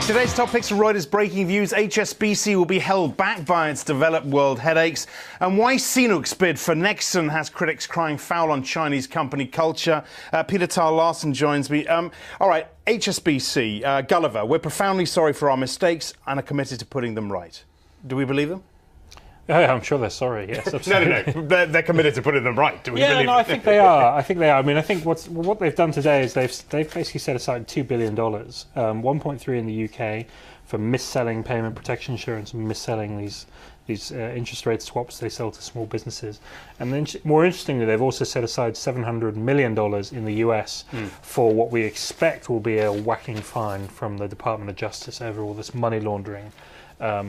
Today's top picks from Reuters Breakingviews. HSBC will be held back by its developed world headaches. And why Sinuk's bid for Nexon has critics crying foul on Chinese company culture. Peter Larson joins me. All right, HSBC, Gulliver, we're profoundly sorry for our mistakes and are committed to putting them right. Do we believe them? I'm sure they're sorry. Yes, absolutely. No. They're committed to putting them right. Do we believe them? I think they are. I mean, I think what they've done today is they've basically set aside $2 billion, 1.3 in the UK for mis-selling payment protection insurance and mis-selling these interest rate swaps they sell to small businesses. And then, more interestingly, they've also set aside $700 million in the US for what we expect will be a whacking fine from the Department of Justice over all this money laundering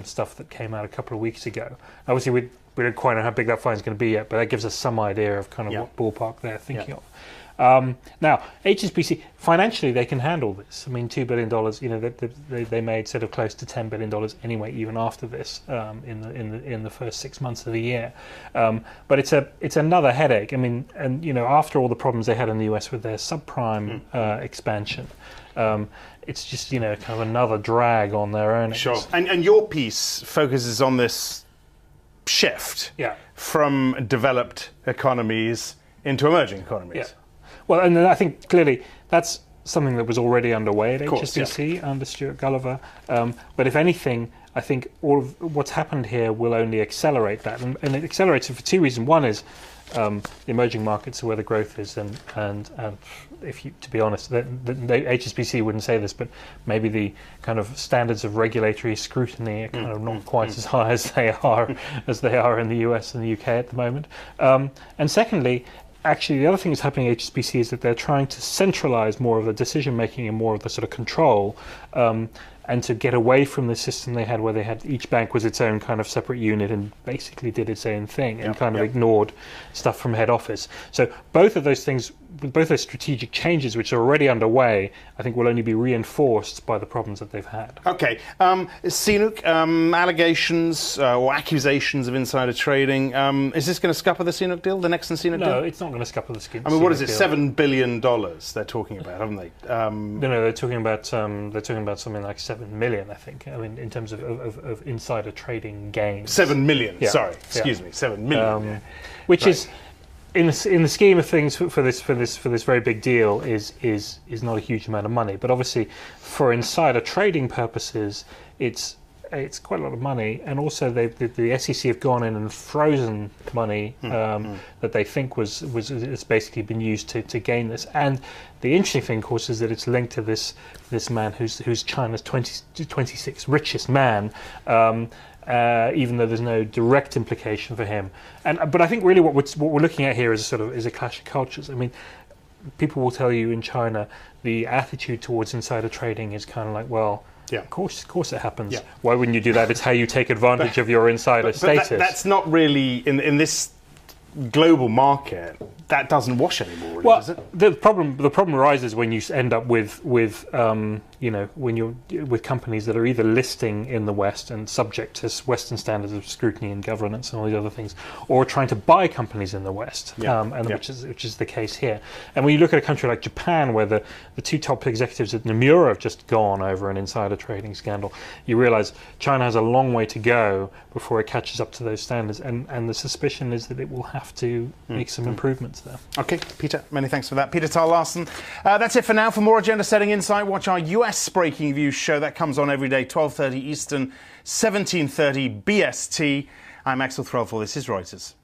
stuff that came out a couple of weeks ago. Obviously, we don't quite know how big that fine is going to be yet, but that gives us some idea of kind of what ballpark they're thinking of. Now, HSBC, financially, they can handle this. I mean, $2 billion, they made sort of close to $10 billion anyway, even after this, in the first 6 months of the year. But it's another headache. I mean, and after all the problems they had in the US with their subprime expansion, it's just kind of another drag on their earnings. Sure. And your piece focuses on this shift from developed economies into emerging economies. Yeah. Well, and I think clearly that's something that was already underway at HSBC under Stuart Gulliver. But if anything, I think all of what's happened here will only accelerate that, and it accelerates it for two reasons. One is the emerging markets are where the growth is, and if you, to be honest, the HSBC wouldn't say this, but maybe the kind of standards of regulatory scrutiny are kind of not quite as high as they are in the US and the UK at the moment. And secondly, actually, the other thing that's happening at HSBC is that they're trying to centralise more of the decision-making and more of the sort of control, and to get away from the system they had where they had each bank was its own kind of separate unit and basically did its own thing and kind of ignored stuff from head office. So both of those things, both those strategic changes which are already underway, I think will only be reinforced by the problems that they've had. Okay. Sinuk, allegations or accusations of insider trading. Is this going to scupper the Sinuk deal, the Nexon Sinuk deal? No, it's not going to scupper the Sinuk deal. I mean, what is it? $7 billion they're talking about, haven't they? No, they're talking about something like 7 million, I think. I mean, in terms of insider trading gains. 7 million. Yeah. Sorry, excuse me, 7 million. Which is, in the scheme of things, for this very big deal, is not a huge amount of money. But obviously, for insider trading purposes, it's quite a lot of money, and also the SEC have gone in and frozen money that they think it's basically been used to gain this. And the interesting thing, of course, is that it's linked to this man who's China's 26th richest man, even though there's no direct implication for him. But I think really what we're looking at here is a clash of cultures. I mean, people will tell you in China the attitude towards insider trading is kind of like, well, yeah, of course it happens. Yeah. Why wouldn't you do that? It's how you take advantage of your insider status. That's not really in this global market. That doesn't wash anymore, really, does it? The problem arises when you end up with when you're with companies that are either listing in the West and subject to Western standards of scrutiny and governance and all these other things, or trying to buy companies in the West, which is the case here. And when you look at a country like Japan, where the two top executives at Nomura have just gone over an insider trading scandal, you realise China has a long way to go before it catches up to those standards. And the suspicion is that it will have to make some improvements there. Okay, Peter, many thanks for that. Peter Larson. That's it for now. For more agenda-setting insight, watch our US Breakingviews show. That comes on every day, 12:30 Eastern, 17:30 BST. I'm Axel Threlfall. This is Reuters.